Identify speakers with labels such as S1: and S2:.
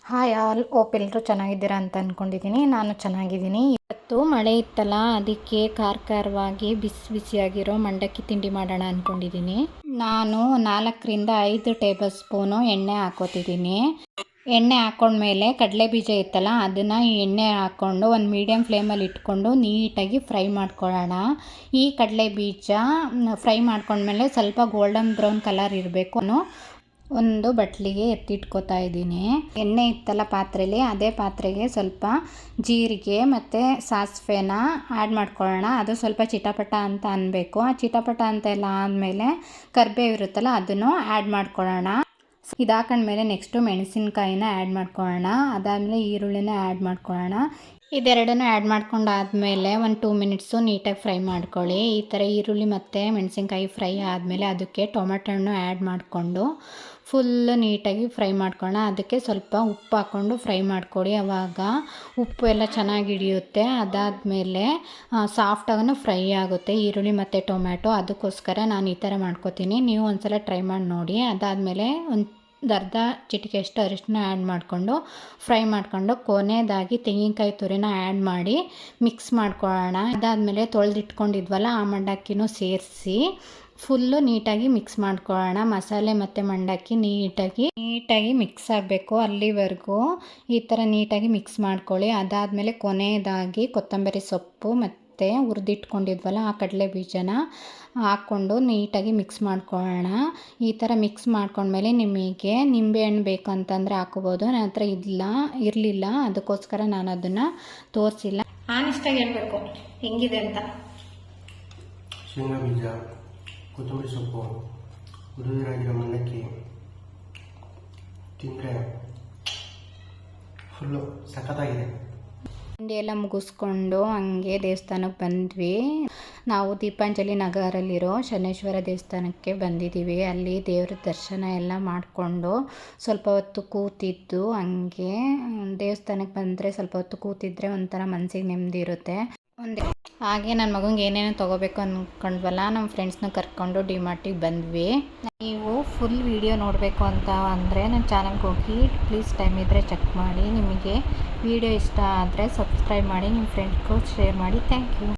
S1: Hi all, ಓಪ್ ಎಲ್ಲರೂ ಚೆನ್ನಾಗಿದ್ದೀರಾ ಅಂತ ಅಂದ್ಕೊಂಡಿದ್ದೀನಿ. ನಾನು ಚೆನ್ನಾಗಿದ್ದೀನಿ. ಇವತ್ತು ಮಳೆ ಇತ್ತಲ್ಲ, ಅದಕ್ಕೆ ಖಾರವಾಗಿ ಬಿಸಿ ಬಿಸಿಯಾಗಿರೋ ಮಂಡಕ್ಕಿ ತಿಂಡಿ ಮಾಡೋಣ ಅಂದ್ಕೊಂಡಿದ್ದೀನಿ. ನಾನು 4-5 ಟೇಬಲ್ ಸ್ಪೂನು ಎಣ್ಣೆ ಹಾಕೋತಿದ್ದೀನಿ. ಎಣ್ಣೆ ಹಾಕ್ಕೊಂಡ್ಮೇಲೆ ಕಡಲೆ ಬೀಜ ಇತ್ತಲ್ಲ, ಅದನ್ನು ಈ ಎಣ್ಣೆ ಹಾಕ್ಕೊಂಡು ಒಂದು ಮೀಡಿಯಮ್ ಫ್ಲೇಮಲ್ಲಿ ಇಟ್ಕೊಂಡು ನೀಟಾಗಿ ಫ್ರೈ ಮಾಡ್ಕೊಳ್ಳೋಣ. ಈ ಕಡಲೆ ಬೀಜ ಫ್ರೈ ಮಾಡ್ಕೊಂಡ್ಮೇಲೆ ಸ್ವಲ್ಪ ಗೋಲ್ಡನ್ ಬ್ರೌನ್ ಕಲರ್ ಇರಬೇಕು. ಒಂದು ಬಟ್ಲಿಗೆ ಎತ್ತಿಟ್ಕೋತಾ ಇದ್ದೀನಿ. ಎಣ್ಣೆ ಇತ್ತಲ್ಲ ಪಾತ್ರೆಯಲ್ಲಿ, ಅದೇ ಪಾತ್ರೆಗೆ ಸ್ವಲ್ಪ ಜೀರಿಗೆ ಮತ್ತು ಸಾಸಿವೆನ ಆ್ಯಡ್ ಮಾಡ್ಕೊಳ್ಳೋಣ. ಅದು ಸ್ವಲ್ಪ ಚಿಟಪಟ ಅಂತ ಅನ್ನಬೇಕು. ಆ ಚಿಟಪಟ ಅಂತ ಎಲ್ಲ ಆದಮೇಲೆ ಕರಿಬೇವು ಇರುತ್ತಲ್ಲ, ಅದನ್ನು ಆ್ಯಡ್ ಮಾಡ್ಕೊಳ್ಳೋಣ. ಇದು ಹಾಕೊಂಡ್ಮೇಲೆ ನೆಕ್ಸ್ಟು ಮೆಣಸಿನ್ಕಾಯಿನ ಆ್ಯಡ್ ಮಾಡ್ಕೊಳ್ಳೋಣ. ಅದಾದಮೇಲೆ ಈರುಳ್ಳಿನ ಆ್ಯಡ್ ಮಾಡ್ಕೊಳ್ಳೋಣ. ಇದೆರಡನ್ನೂ ಆ್ಯಡ್ ಮಾಡ್ಕೊಂಡಾದಮೇಲೆ ಒಂದು 2 ಮಿನಿಟ್ಸು ನೀಟಾಗಿ ಫ್ರೈ ಮಾಡ್ಕೊಳ್ಳಿ. ಈ ಥರ ಈರುಳ್ಳಿ ಮತ್ತು ಮೆಣಸಿನ್ಕಾಯಿ ಫ್ರೈ ಆದಮೇಲೆ ಅದಕ್ಕೆ ಟೊಮೆಟೊ ಹಣ್ಣು ಆ್ಯಡ್ ಮಾಡಿಕೊಂಡು ಫುಲ್ಲು ನೀಟಾಗಿ ಫ್ರೈ ಮಾಡ್ಕೊಳ್ಳೋಣ. ಅದಕ್ಕೆ ಸ್ವಲ್ಪ ಉಪ್ಪು ಹಾಕ್ಕೊಂಡು ಫ್ರೈ ಮಾಡ್ಕೊಳ್ಳಿ. ಆವಾಗ ಉಪ್ಪು ಎಲ್ಲ ಚೆನ್ನಾಗಿ ಹಿಡಿಯುತ್ತೆ. ಅದಾದಮೇಲೆ ಸಾಫ್ಟಾಗೂ ಫ್ರೈ ಆಗುತ್ತೆ ಈರುಳ್ಳಿ ಮತ್ತು ಟೊಮ್ಯಾಟೊ. ಅದಕ್ಕೋಸ್ಕರ ನಾನು ಈ ಥರ ಮಾಡ್ಕೋತೀನಿ. ನೀವು ಒಂದ್ಸಲ ಟ್ರೈ ಮಾಡಿ ನೋಡಿ. ಅದಾದಮೇಲೆ ಒಂದು ಅರ್ಧ ಚಿಟಿಕೆಯಷ್ಟು ಅರಿಶಿನ ಆ್ಯಡ್ ಮಾಡಿಕೊಂಡು ಫ್ರೈ ಮಾಡಿಕೊಂಡು ಕೊನೆಯದಾಗಿ ತೆಂಗಿನಕಾಯಿ ತುರಿನ ಆ್ಯಡ್ ಮಾಡಿ ಮಿಕ್ಸ್ ಮಾಡ್ಕೊಳ್ಳೋಣ. ಅದಾದಮೇಲೆ ತೊಳೆದಿಟ್ಕೊಂಡಿದ್ವಲ್ಲ, ಆ ಮಂಡಕ್ಕಿನೂ ಸೇರಿಸಿ ಫುಲ್ಲು ನೀಟಾಗಿ ಮಿಕ್ಸ್ ಮಾಡ್ಕೊಳ್ಳೋಣ. ಮಸಾಲೆ ಮತ್ತು ಮಂಡಕ್ಕಿ ನೀಟಾಗಿ ಮಿಕ್ಸ್ ಆಗಬೇಕು. ಅಲ್ಲಿವರೆಗೂ ಈ ಥರ ನೀಟಾಗಿ ಮಿಕ್ಸ್ ಮಾಡ್ಕೊಳ್ಳಿ. ಅದಾದಮೇಲೆ ಕೊನೆಯದಾಗಿ ಕೊತ್ತಂಬರಿ ಸೊಪ್ಪು ಮತ್ತು ಹುರಿದಿಟ್ಕೊಂಡಿದ್ವಲ್ಲ, ಆ ಕಡಲೆ ಬೀಜನ ಹಾಕ್ಕೊಂಡು ನೀಟಾಗಿ ಮಿಕ್ಸ್ ಮಾಡ್ಕೊಳ್ಳೋಣ. ಈ ಥರ ಮಿಕ್ಸ್ ಮಾಡ್ಕೊಂಡ್ಮೇಲೆ ನಿಮಗೆ ನಿಂಬೆಹಣ್ಣು ಬೇಕಂತಂದರೆ ಹಾಕೋಬೋದು. ನನ್ನ ಹತ್ರ ಇರಲಿಲ್ಲ, ಅದಕ್ಕೋಸ್ಕರ ನಾನು ಅದನ್ನು ತೋರಿಸಿಲ್ಲ. ಆನೆಸ್ಟಾಗಿ ಹೇಳಬೇಕು ಹೆಂಗಿದೆ ಅಂತ.
S2: ಶೇಂಗಾ ಬೀಜ, ಕೊತ್ತಂಬರಿ ಸೊಪ್ಪು, ಹುರಿದಿರಾಗಿರೋ ಮಂಡಕ್ಕಿ ತಿಂದರೆ ಫುಲ್ಲು ಸಖತ್ತಾಗಿದೆ.
S1: ತಿಂಡಿ ಎಲ್ಲ ಮುಗಿಸ್ಕೊಂಡು ಹಂಗೆ ದೇವಸ್ಥಾನಕ್ಕೆ ಬಂದ್ವಿ. ನಾವು ದೀಪಾಂಜಲಿ ನಗರಲ್ಲಿರೋ ಶನೇಶ್ವರ ದೇವಸ್ಥಾನಕ್ಕೆ ಬಂದಿದ್ದೀವಿ. ಅಲ್ಲಿ ದೇವ್ರ ದರ್ಶನ ಎಲ್ಲ ಮಾಡಿಕೊಂಡು ಸ್ವಲ್ಪ ಹೊತ್ತು ಕೂತಿದ್ದು. ಹಂಗೆ ದೇವಸ್ಥಾನಕ್ಕೆ ಬಂದರೆ ಸ್ವಲ್ಪ ಹೊತ್ತು ಕೂತಿದ್ರೆ ಒಂಥರ ಮನಸ್ಸಿಗೆ ನೆಮ್ಮದಿ ಇರುತ್ತೆ. ಹಾಗೆ ನನ್ನ ಮಗಂಗೆ ಏನೇನೋ ತೊಗೋಬೇಕು ಅಂದ್ಕೊಂಡ್ವಲ್ಲ, ನಮ್ಮ ಫ್ರೆಂಡ್ಸ್ನ ಕರ್ಕೊಂಡು ಡಿಮಾರ್ಟಿಗೆ ಬಂದ್ವಿ. ನೀವು ಫುಲ್ ವಿಡಿಯೋ ನೋಡಬೇಕು ಅಂತ ಅಂದರೆ ನನ್ನ ಚಾನಲ್ಗೆ ಹೋಗಿ ಪ್ಲೀಸ್, ಟೈಮ್ ಇದ್ದರೆ ಚೆಕ್ ಮಾಡಿ. ನಿಮಗೆ ವಿಡಿಯೋ ಇಷ್ಟ ಆದರೆ ಸಬ್ಸ್ಕ್ರೈಬ್ ಮಾಡಿ, ನಿಮ್ಮ ಫ್ರೆಂಡ್ಸ್ಗೂ ಶೇರ್ ಮಾಡಿ. Thank you.